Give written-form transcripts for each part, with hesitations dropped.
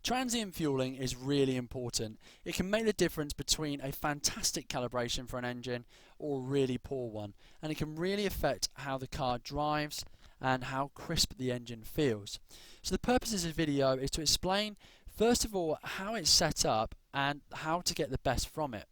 Transient fueling is really important. It can make the difference between a fantastic calibration for an engine or a really poor one, and it can really affect how the car drives and how crisp the engine feels. So the purpose of this video is to explain first of all how it's set up and how to get the best from it.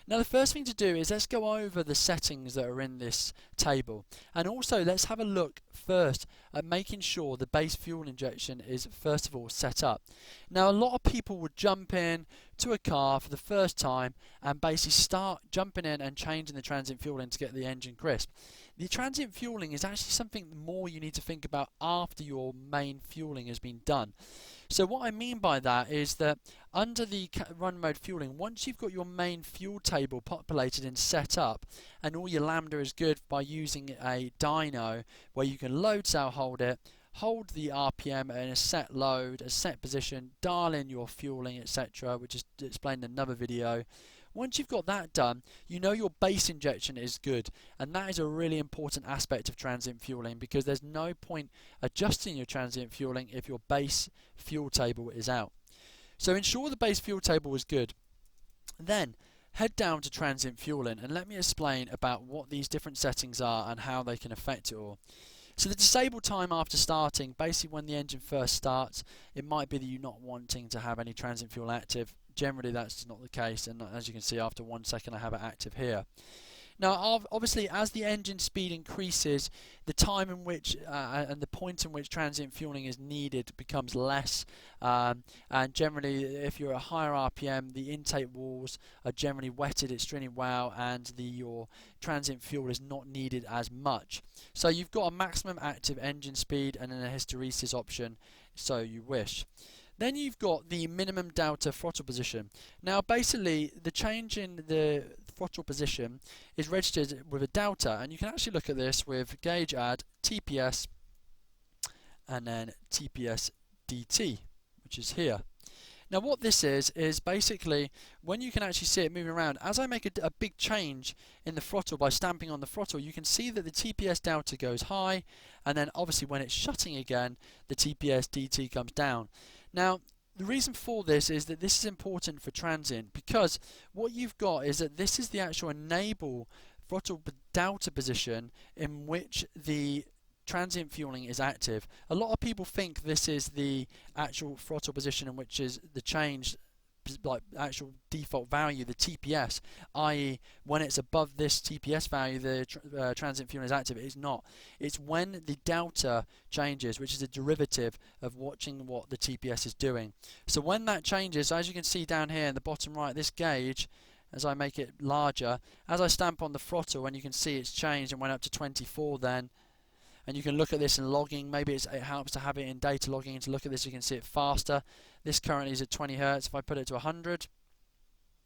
Now the first thing to do is let's go over the settings that are in this table, and also let's have a look first at making sure the base fuel injection is first of all set up. Now a lot of people would jump in to a car for the first time and basically start jumping in and changing the transient fueling to get the engine crisp. The transient fueling is actually something more you need to think about after your main fueling has been done. So what I mean by that is that under the run mode fueling, once you've got your main fuel table populated and set up and all your lambda is good by using a dyno where you can load cell hold it, hold the RPM in a set load, a set position, dial in your fueling, etc., which is explained in another video. Once you've got that done, you know your base injection is good, and that is a really important aspect of transient fueling because there's no point adjusting your transient fueling if your base fuel table is out. So ensure the base fuel table is good. Then head down to transient fueling and let me explain about what these different settings are and how they can affect it all. So the disable time after starting, basically when the engine first starts, it might be that you're not wanting to have any transient fuel active. Generally that's not the case, and as you can see after 1 second I have it active here. Now obviously as the engine speed increases, the time in which and the point in which transient fueling is needed becomes less, and generally if you're at a higher RPM the intake walls are generally wetted extremely well and your transient fuel is not needed as much. So you've got a maximum active engine speed and then a hysteresis option so you wish. Then you've got the minimum delta throttle position. Now basically the change in the throttle position is registered with a delta, and you can actually look at this with gauge add TPS and then TPS DT, which is here. Now what this is basically when you can actually see it moving around. As I make a big change in the throttle by stamping on the throttle, you can see that the TPS delta goes high, and then obviously when it's shutting again the TPS DT comes down. Now the reason for this is that this is important for transient because what you've got is that this is the actual enable throttle delta position in which the transient fueling is active. A lot of people think this is the actual throttle position in which is the change, like actual default value, the TPS, i.e. when it's above this TPS value the transient fueling is active. It's not. It's when the delta changes, which is a derivative of watching what the TPS is doing. So when that changes, as you can see down here in the bottom right, this gauge, as I make it larger, as I stamp on the throttle, and you can see it's changed and went up to 24 then. And you can look at this in logging. Maybe it helps to have it in data logging and to look at this. You can see it faster. This currently is at 20 Hertz. If I put it to 100,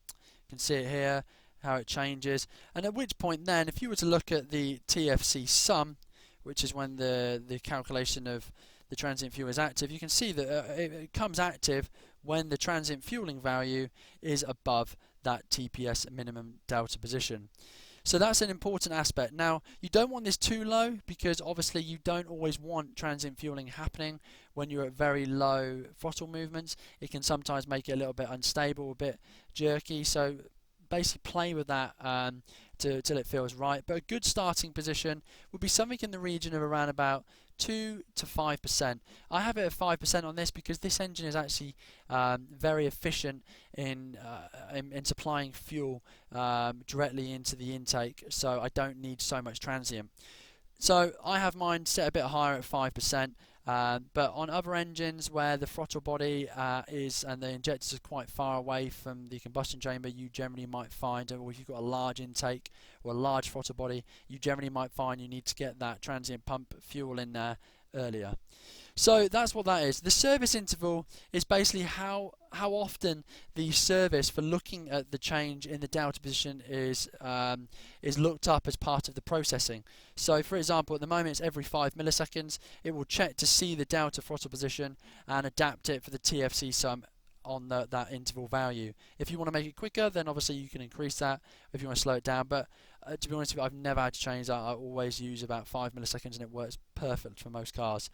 you can see it here, how it changes. And at which point then, if you were to look at the TFC sum, which is when the calculation of the transient fuel is active, you can see that it comes active when the transient fueling value is above that TPS minimum delta position. So that's an important aspect. Now you don't want this too low because obviously you don't always want transient fueling happening when you're at very low throttle movements. It can sometimes make it a little bit unstable, a bit jerky, so basically play with that till it feels right. But a good starting position would be something in the region of around about 2 to 5%. I have it at 5% on this because this engine is actually very efficient in supplying fuel directly into the intake, so I don't need so much transient. So I have mine set a bit higher at 5%. But on other engines where the throttle body is and the injectors are quite far away from the combustion chamber, you generally might find, or if you've got a large intake or a large throttle body, you generally might find you need to get that transient pump fuel in there earlier. So that's what that is. The service interval is basically how often the service for looking at the change in the delta position is looked up as part of the processing. So for example, at the moment it's every 5 milliseconds. It will check to see the delta throttle position and adapt it for the TFC sum on that interval value. If you want to make it quicker, then obviously you can increase that if you want to slow it down, but to be honest with you, I've never had to change that. I always use about 5 milliseconds and it works perfect for most cars.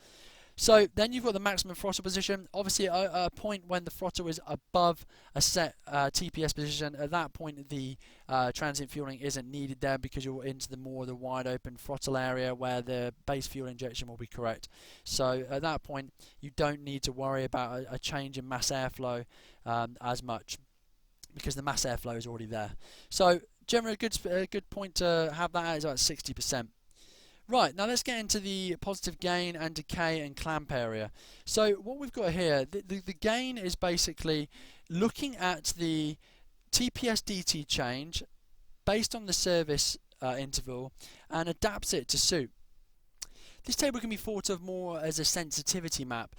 So then you've got the maximum throttle position. Obviously, at a point when the throttle is above a set TPS position, at that point the transient fueling isn't needed there, because you're into the wide open throttle area where the base fuel injection will be correct. So at that point, you don't need to worry about a change in mass airflow as much, because the mass airflow is already there. So generally a good point to have that at is about 60%. Right, now let's get into the positive gain and decay and clamp area. So what we've got here, the gain is basically looking at the TPS DT change based on the service interval and adapts it to suit. This table can be thought of more as a sensitivity map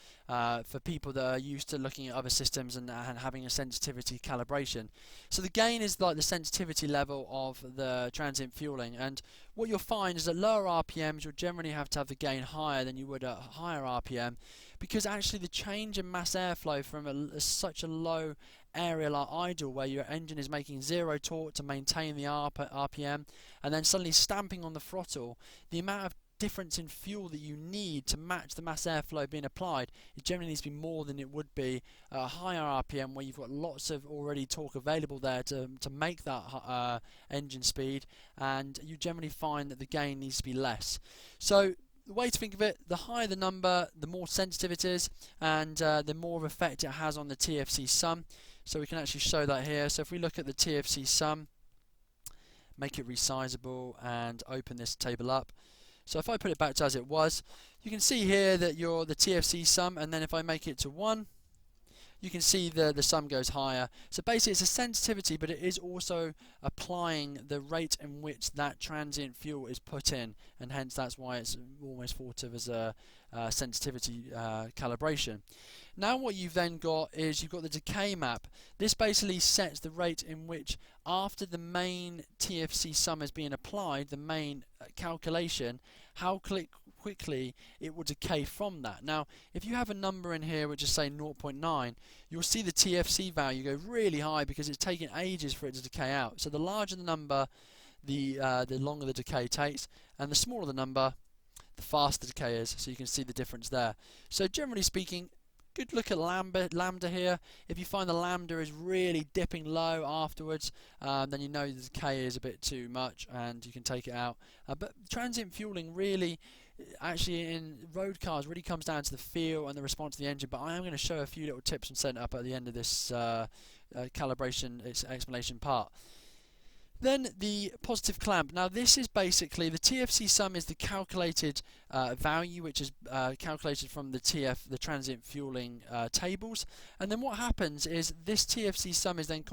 for people that are used to looking at other systems and having a sensitivity calibration. So the gain is like the sensitivity level of the transient fueling, and what you'll find is at lower RPMs you'll generally have to have the gain higher than you would at higher RPM, because actually the change in mass airflow from such a low area like idle, where your engine is making 0 torque to maintain the RPM and then suddenly stamping on the throttle, the amount of difference in fuel that you need to match the mass airflow being applied, it generally needs to be more than it would be at a higher RPM, where you've got lots of already torque available there to make that engine speed, and you generally find that the gain needs to be less. So the way to think of it, the higher the number, the more sensitive it is, and the more of effect it has on the TFC sum. So we can actually show that here. So if we look at the TFC sum, make it resizable and open this table up. So if I put it back to as it was, you can see here that the TFC sum, and then if I make it to 1, you can see the sum goes higher. So basically it's a sensitivity, but it is also applying the rate in which that transient fuel is put in, and hence that's why it's almost thought of as a sensitivity calibration. Now what you've then got is you've got the decay map. This basically sets the rate in which, after the main TFC sum is being applied, the main calculation, how quickly it will decay from that. Now if you have a number in here which is say 0.9, you'll see the TFC value go really high because it's taking ages for it to decay out. So the larger the number, the longer the decay takes, and the smaller the number, the faster the decay is. So you can see the difference there. So generally speaking, good look at lambda here. If you find the lambda is really dipping low afterwards, then you know the decay is a bit too much and you can take it out. But transient fueling really, actually in road cars, really comes down to the feel and the response to the engine. But I am going to show a few little tips and setting up at the end of this calibration explanation part. Then the positive clamp. Now this is basically, the TFC sum is the calculated value, which is calculated from the transient fueling tables, and then what happens is this TFC sum is then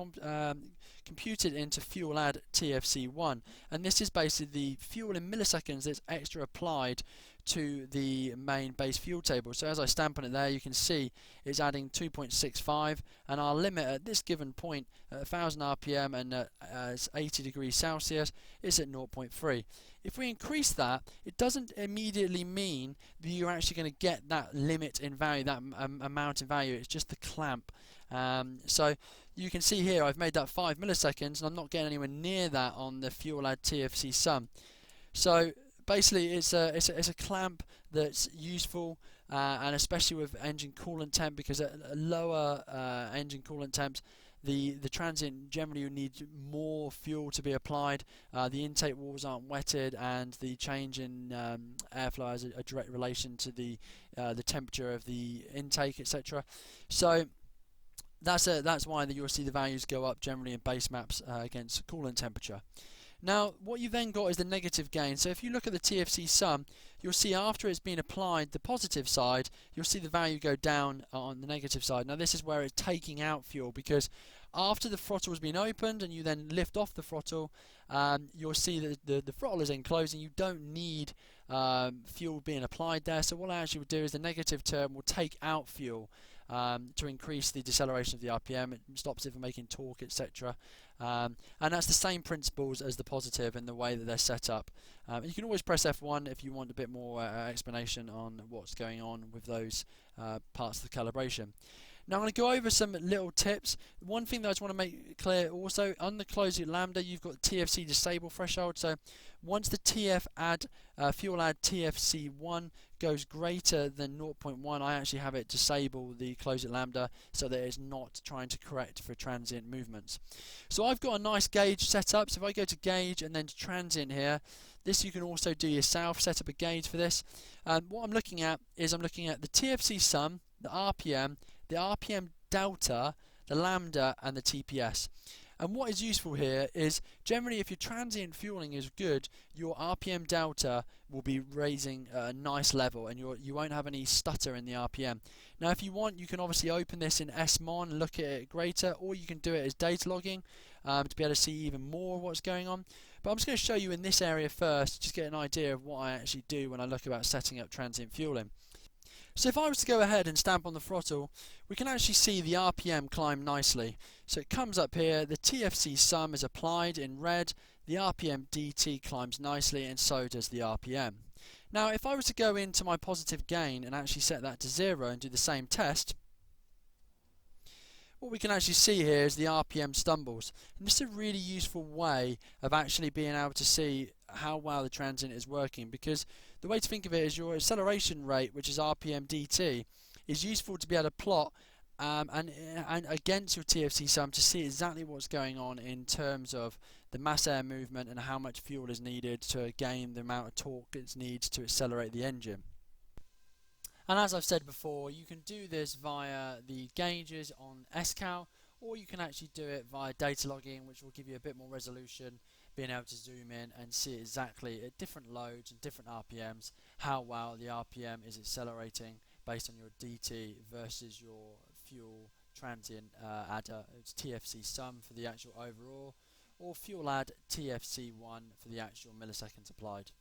computed into fuel add TFC1, and this is basically the fuel in milliseconds that's extra applied to the main base fuel table. So as I stamp on it there, you can see it's adding 2.65, and our limit at this given point at 1000 RPM and at 80 degrees Celsius is at 0.3. If we increase that, it doesn't immediately mean that you're actually going to get that limit in value, that amount in value. It's just the clamp. So you can see here I've made that 5 milliseconds and I'm not getting anywhere near that on the fuel add TFC sum. So basically it's a clamp that's useful, and especially with engine coolant temp, because at lower engine coolant temps the transient generally you need more fuel to be applied, the intake walls aren't wetted, and the change in airflow has a direct relation to the temperature of the intake, etc. So that's why you'll see the values go up generally in base maps against coolant temperature. Now what you've then got is the negative gain. So if you look at the TFC sum, you'll see after it's been applied the positive side, you'll see the value go down on the negative side. Now this is where it's taking out fuel, because after the throttle has been opened and you then lift off the throttle, you'll see that the throttle is enclosed and you don't need fuel being applied there. So what I actually would do is the negative term will take out fuel to increase the deceleration of the RPM. It stops it from making torque, etc. And that's the same principles as the positive in the way that they're set up. You can always press F1 if you want a bit more explanation on what's going on with those parts of the calibration. Now I'm going to go over some little tips. One thing that I just want to make clear also, on the closed loop lambda you've got TFC disable threshold, so once the fuel add TFC1 goes greater than 0.1, I actually have it disable the closed loop lambda so that it's not trying to correct for transient movements. So I've got a nice gauge set up, so if I go to gauge and then to transient here, this you can also do yourself, set up a gauge for this. What I'm looking at is I'm looking at the TFC sum, the RPM delta, the lambda and the TPS. And what is useful here is generally if your transient fueling is good, your RPM delta will be raising a nice level and you won't have any stutter in the RPM. Now if you want, you can obviously open this in SMON and look at it greater, or you can do it as data logging to be able to see even more of what's going on. But I'm just going to show you in this area first, just get an idea of what I actually do when I look about setting up transient fueling. So if I was to go ahead and stamp on the throttle, we can actually see the RPM climb nicely. So it comes up here, the TFC sum is applied in red, the RPM DT climbs nicely, and so does the RPM. Now if I was to go into my positive gain and actually set that to 0 and do the same test, what we can actually see here is the RPM stumbles. And this is a really useful way of actually being able to see how well the transient is working, because the way to think of it is your acceleration rate, which is RPM dt, is useful to be able to plot and against your TFC sum to see exactly what's going on in terms of the mass air movement and how much fuel is needed to gain the amount of torque it needs to accelerate the engine. And as I've said before, you can do this via the gauges on Scal, or you can actually do it via data logging, which will give you a bit more resolution, being able to zoom in and see exactly at different loads and different RPMs how well the RPM is accelerating based on your DT versus your fuel transient adder. It's TFC sum for the actual overall, or fuel add TFC1 for the actual milliseconds applied.